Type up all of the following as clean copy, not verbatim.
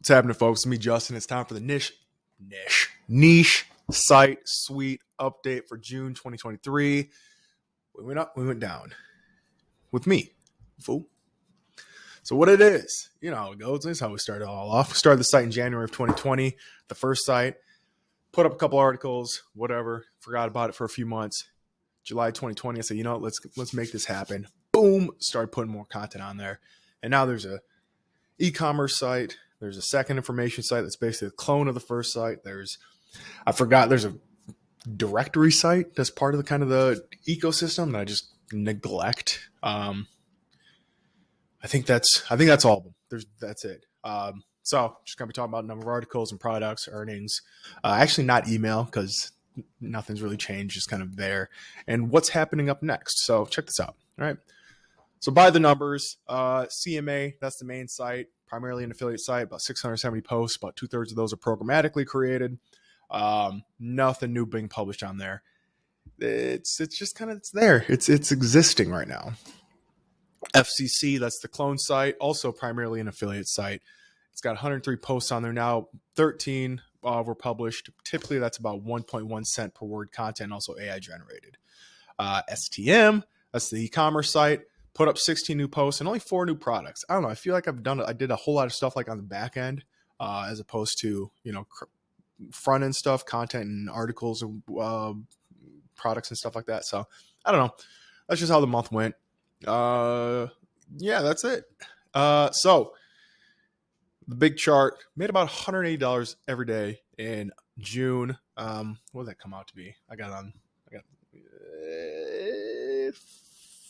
What's happening, folks? It's me, Justin. It's time for the niche site suite update for June 2023. We went up, we went down with me, fool. So what it is, you know how it goes. This is how we started all off. We started the site in January of 2020, the first site, put up a couple articles, whatever, forgot about it for a few months. July 2020, I said, let's make this happen. Boom, started putting more content on there. And now there's a e-commerce site. There's a second information site that's basically a clone of the first site. There's a directory site that's part of the ecosystem that I just neglect. I think that's all of them. That's it. So just gonna be talking about number of articles and products, earnings. Actually, not email because nothing's really changed. Just kind of there, and what's happening up next. So check this out. All right. So by the numbers, CMA, that's the main site, primarily an affiliate site, about 670 posts, about 2/3 of those are programmatically created. Nothing new being published on there. It's just kind of, it's there. It's existing right now. FCC, that's the clone site, also primarily an affiliate site. It's got 103 posts on there now. 13 were published. Typically, that's about 1.1 cent per word content, also AI generated. STM, that's the e-commerce site. Put up 16 new posts and only 4 new products. I don't know. I feel like I did a whole lot of stuff like on the back end, as opposed to, front end stuff, content and articles, products and stuff like that. So I don't know. That's just how the month went. Yeah, that's it. So the big chart made about $180 every day in June. What did that come out to be? I got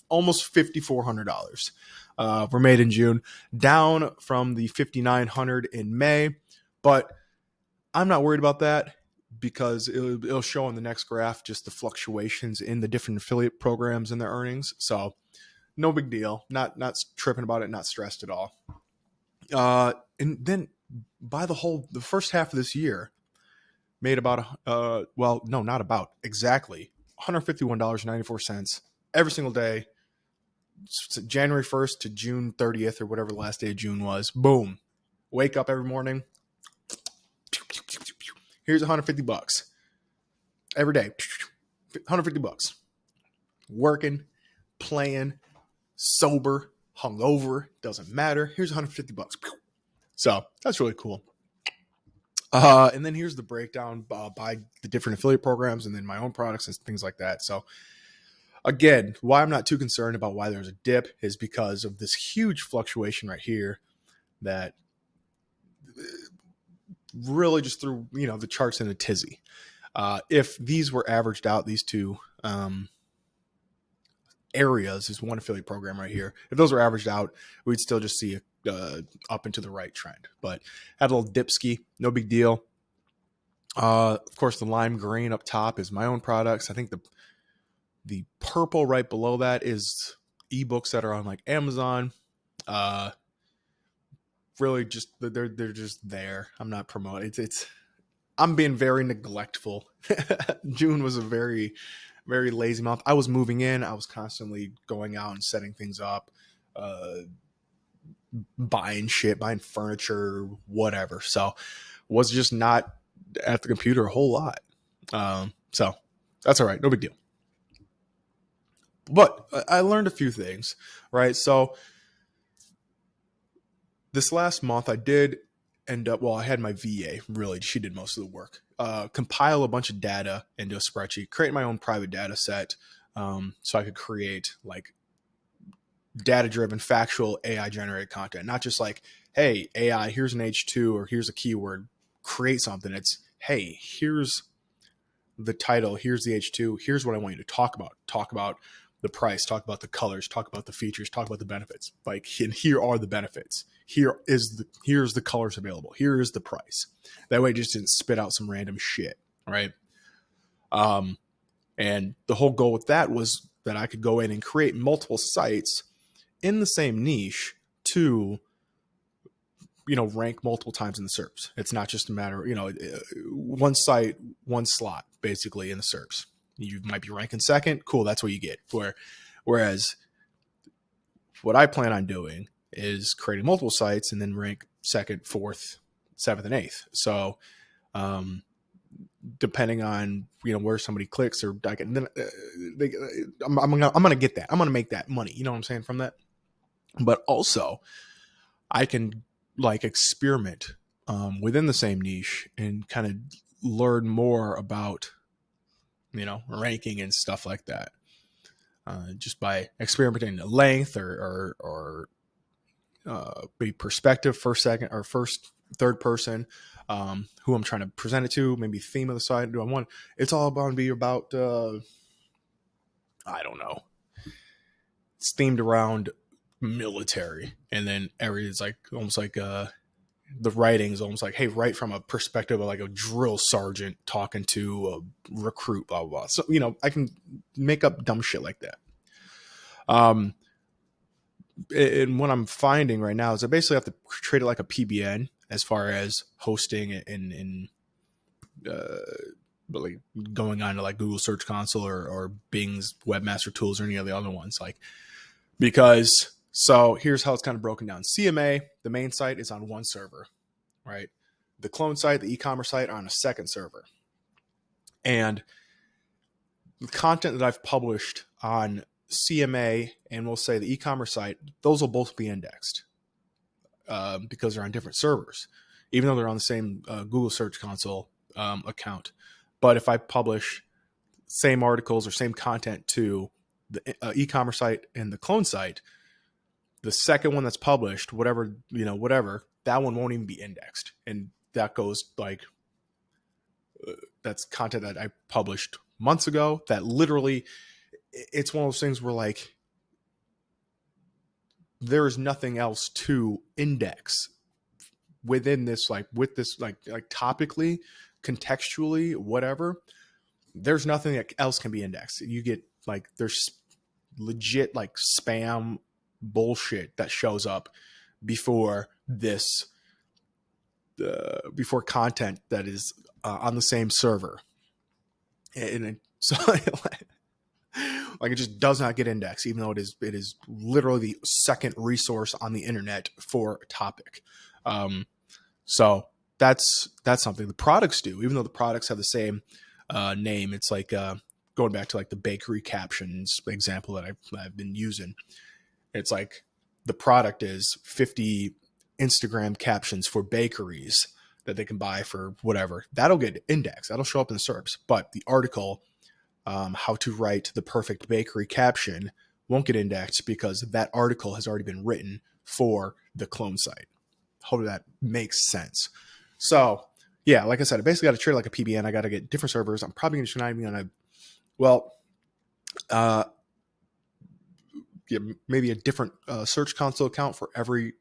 almost $5,400 were made in June, down from the $5,900 in May. But I'm not worried about that because it'll show on the next graph just the fluctuations in the different affiliate programs and their earnings. So no big deal. Not tripping about it, not stressed at all. And then by the first half of this year, made about exactly $151.94 every single day. January 1st to June 30th or whatever the last day of June was. Boom. Wake up every morning. Here's $150 every day. $150. Working, playing, sober, hungover, doesn't matter. Here's $150. So that's really cool. And then here's the breakdown by the different affiliate programs and then my own products and things like that. So again, why I'm not too concerned about why there's a dip is because of this huge fluctuation right here that really just threw, the charts in a tizzy. If these were averaged out, these two areas is one affiliate program right here. If those were averaged out, we'd still just see a up into the right trend. But had a little dipski, no big deal. Of course, the lime green up top is my own products. I think the purple right below that is ebooks that are on like Amazon. Really just they're just there. I'm not promoting. I'm being very neglectful. June was a very, very lazy month. I was moving in. I was constantly going out and setting things up, buying furniture, whatever. So was just not at the computer a whole lot. So that's all right. No big deal. But I learned a few things, right? So this last month I did end up, I had my VA, really, she did most of the work, compile a bunch of data into a spreadsheet, create my own private data set, so I could create like data-driven, factual, AI-generated content. Not just like, hey, AI, here's an H2 or here's a keyword, create something. It's, hey, here's the title, here's the H2, here's what I want you to talk about. Talk about the price, talk about the colors, talk about the features, talk about the benefits. Like, and here are the benefits. Here's the colors available. Here is the price. That way it just didn't spit out some random shit, right? And the whole goal with that was that I could go in and create multiple sites in the same niche to, rank multiple times in the SERPs. It's not just a matter of, one site, one slot, basically, in the SERPs. You might be ranking second. Cool, that's what you get. Whereas what I plan on doing is creating multiple sites and then rank second, fourth, 7th and 8th. So, depending on where somebody clicks, or then I'm gonna get that. I'm gonna make that money. You know what I'm saying from that. But also, I can like experiment within the same niche and kind of learn more about ranking and stuff like that. Just by experimenting the length or maybe perspective, first, second, or first, third person, who I'm trying to present it to, maybe theme of the site. Do I want? It's all about to be about. I don't know. It's themed around military, and then everything's like almost like the writing is almost like, hey, write from a perspective of like a drill sergeant talking to a recruit, blah blah blah. So I can make up dumb shit like that. And what I'm finding right now is I basically have to treat it like a PBN as far as hosting and like going on to like Google Search Console or Bing's Webmaster Tools or any of the other ones. Like, because so here's how it's kind of broken down. CMA, the main site, is on one server, right? The clone site, the e-commerce site, are on a second server. And the content that I've published on CMA and we'll say the e-commerce site, those will both be indexed because they're on different servers, even though they're on the same Google Search Console account. But if I publish same articles or same content to the e-commerce site and the clone site, the second one that's published, whatever, that one won't even be indexed. And that goes like, that's content that I published months ago that literally, it's one of those things where like, there's nothing else to index within this, like with this, like topically, contextually, whatever. There's nothing else can be indexed. You get like, there's legit like spam bullshit that shows up before this, before content that is on the same server. And so like it just does not get indexed, even though it is literally the second resource on the internet for a topic. So that's something the products do, even though the products have the same name. It's like going back to like the bakery captions example that I've been using. It's like the product is 50 Instagram captions for bakeries that they can buy for whatever. That'll get indexed. That'll show up in the SERPs. But the article, how to write the perfect bakery caption, won't get indexed because that article has already been written for the clone site. Hope that makes sense. So yeah, like I said, I basically got to treat it like a PBN. I got to get different servers. I'm probably just not even going to, yeah, maybe a different Search Console account for every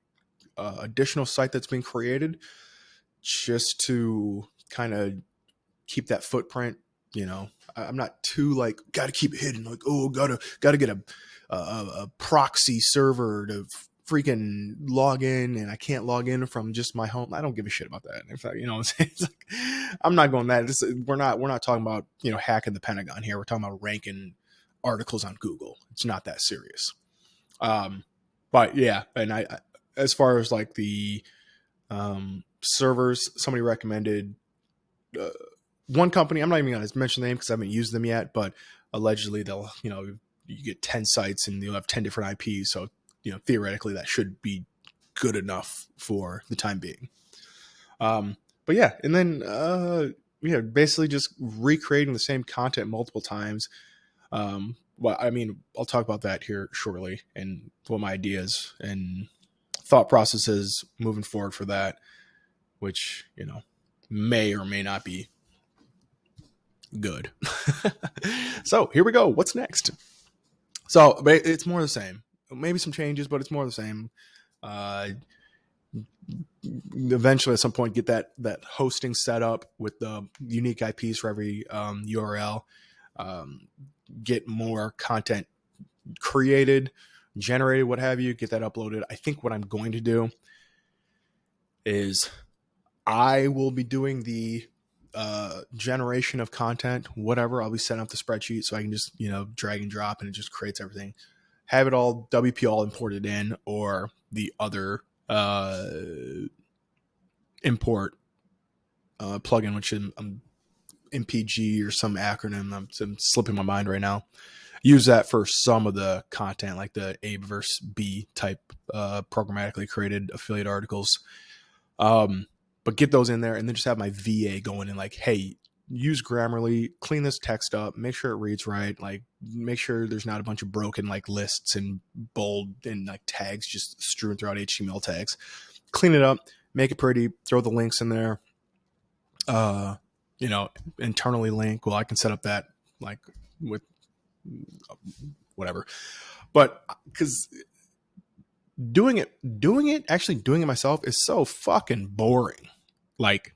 additional site that's being created, just to kind of keep that footprint. I'm not too like, got to keep it hidden. Like, oh, gotta get a proxy server to freaking log in, and I can't log in from just my home. I don't give a shit about that. In fact, it's like, I'm not going that. We're not talking about hacking the Pentagon here. We're talking about ranking articles on Google. It's not that serious. But yeah, and I as far as like the servers, somebody recommended one company. I'm not even going to mention the name because I haven't used them yet, but allegedly they'll, you get 10 sites and you'll have 10 different IPs. So, theoretically that should be good enough for the time being. But yeah, and then, basically just recreating the same content multiple times. Well, I mean, I'll talk about that here shortly and what my ideas and thought processes moving forward for that, which, may or may not be good. So here we go. What's next? So it's more of the same. Maybe some changes, but it's more of the same. Eventually, at some point, get that hosting set up with the unique IPs for every URL. Get more content created, generated, what have you. Get that uploaded. I think what I'm going to do is I will be doing the generation of content, whatever. I'll be setting up the spreadsheet so I can just, drag and drop and it just creates everything. Have it all WP all imported in, or the other import plugin, which is MPG or some acronym. I'm slipping my mind right now. Use that for some of the content, like the A versus B type programmatically created affiliate articles. But get those in there, and then just have my VA going in like, hey, use Grammarly, clean this text up, make sure it reads right, like make sure there's not a bunch of broken like lists and bold and like tags just strewn throughout HTML tags. Clean it up, make it pretty, throw the links in there. Internally link. Well, I can set up that like with whatever, but because doing it myself is so fucking boring. Like,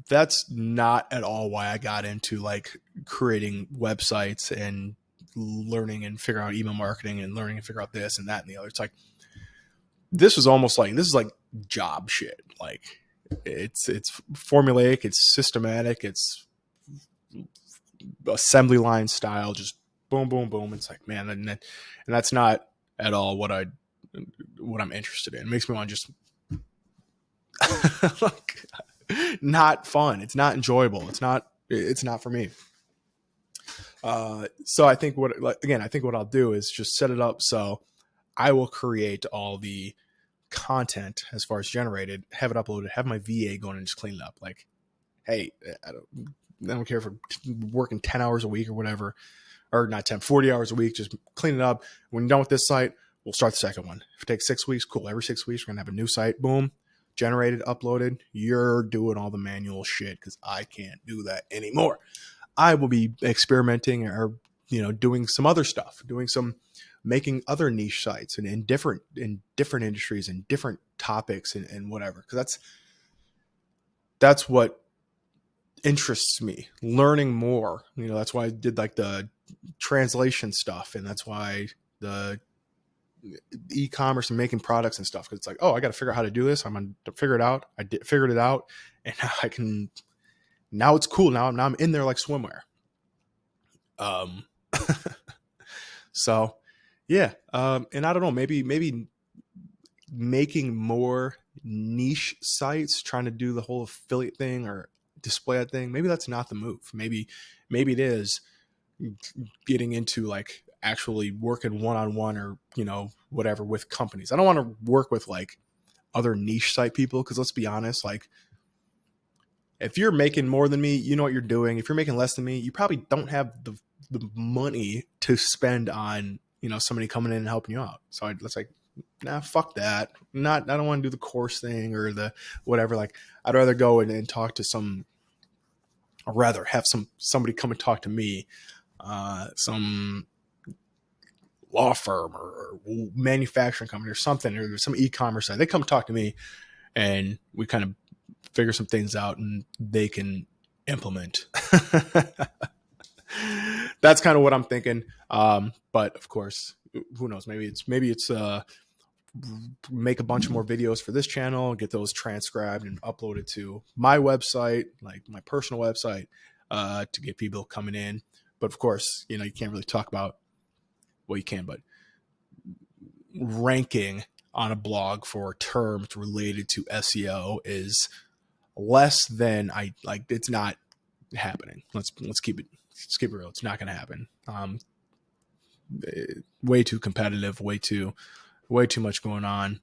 that's not at all why I got into like creating websites and learning and figuring out email marketing and learning and figure out this and that and the other. It's like, this is like job shit. Like, it's formulaic, it's systematic, it's assembly line style, just boom, boom, boom. It's like, man, and that's not at all what I'm interested in. It makes me want to just like, not fun. It's not enjoyable. It's not for me. So I think what I'll do is just set it up so I will create all the content as far as generated, have it uploaded, have my VA going and just clean it up. Like, hey, I don't care if I'm working 10 hours a week or whatever, or not 10, 40 hours a week, just clean it up. When you're done with this site, we'll start the second one. If it takes 6 weeks, cool. Every 6 weeks, we're going to have a new site. Boom. Generated, uploaded. You're doing all the manual shit because I can't do that anymore. I will be experimenting or, doing some other stuff, making other niche sites and in different industries and different topics and whatever. Because that's what interests me, learning more. That's why I did like the translation stuff, and that's why the e-commerce and making products and stuff, because it's like, oh, I got to figure out how to do this. I'm gonna figure it out. Figured it out, and now it's cool. Now I'm in there like swimwear. So yeah, and I don't know, maybe making more niche sites, trying to do the whole affiliate thing or display that thing. Maybe that's not the move. Maybe it is getting into like actually working one-on-one or whatever with companies. I don't want to work with like other niche site people, because let's be honest, like, if you're making more than me, you know what you're doing. If you're making less than me, you probably don't have the money to spend on somebody coming in and helping you out. So it's like, nah, fuck that. I don't want to do the course thing or the whatever. Like, I'd rather go and talk to I'd rather have somebody come and talk to me, some law firm or manufacturing company or something, or some e-commerce site. They come talk to me and we kind of figure some things out and they can implement. That's kind of what I'm thinking. But of course, who knows? Maybe it's make a bunch more videos for this channel, get those transcribed and uploaded to my website, like my personal website, to get people coming in. But of course, you can't really talk about, well, you can, but ranking on a blog for terms related to SEO is less than it's not happening. Let's keep it real. It's not going to happen. Way too competitive, way too much going on.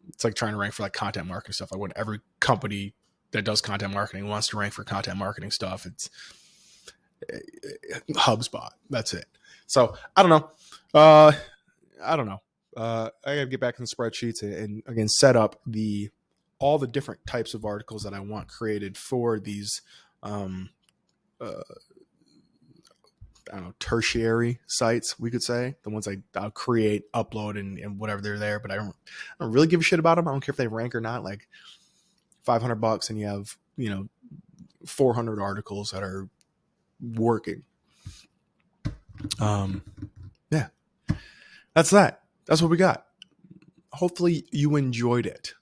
It's like trying to rank for like content marketing stuff. Like, when every company that does content marketing wants to rank for content marketing stuff, it's HubSpot. That's it. So I don't know. I gotta get back in the spreadsheets and again set up all the different types of articles that I want created for these tertiary sites, we could say, the ones I'll create, upload, and whatever, they're there, but I don't really give a shit about them. I don't care if they rank or not. Like, $500 and you have 400 articles that are working. Yeah, that's what we got. Hopefully you enjoyed it.